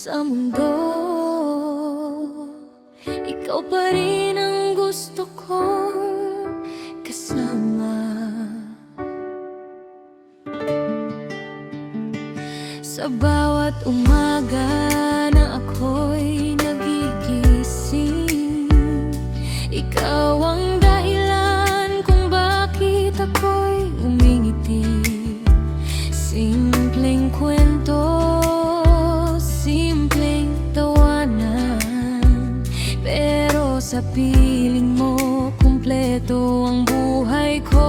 sa mundo. Ikaw pa rin ang gusto kong kasama. Sa bawat umaga na ako'y nagigising, ikaw ang dahilan kung bakit ako'y umingiti. Simpleng kwento, simpleng tawanan, pero sa piling mo kumpleto ang buhay ko.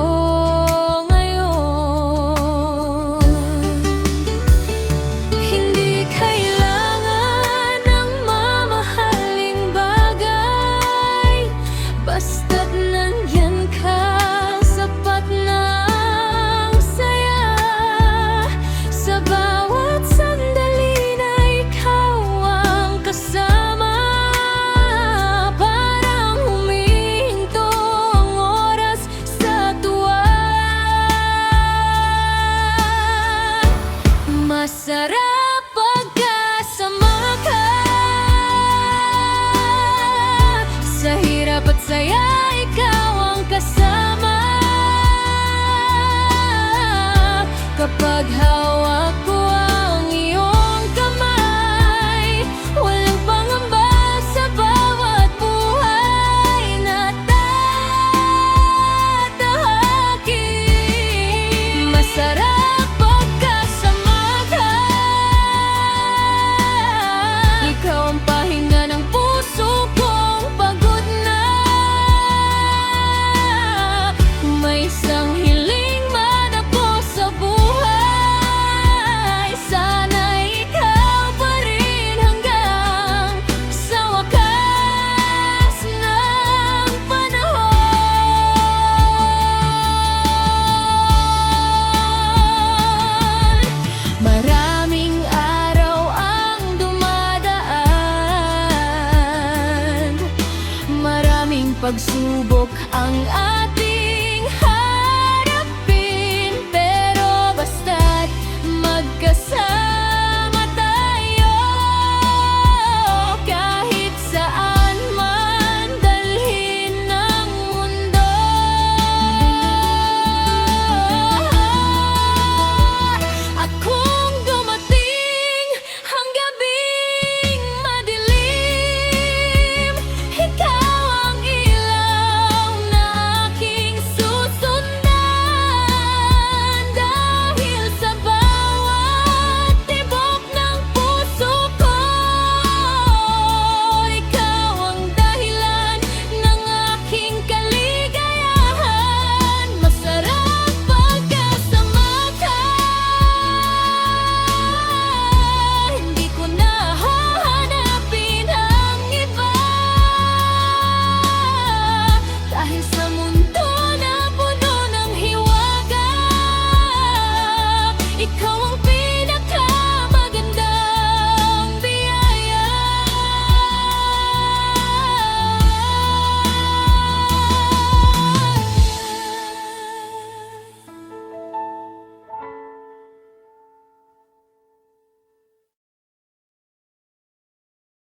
Masarap pagkasama ka. Sa hirap at saya, ikaw ang kasama. Kapag hawak ko ang iyong kamay, walang pangamba sa bawat buhay na tatahakin. Masarap pagsubok ang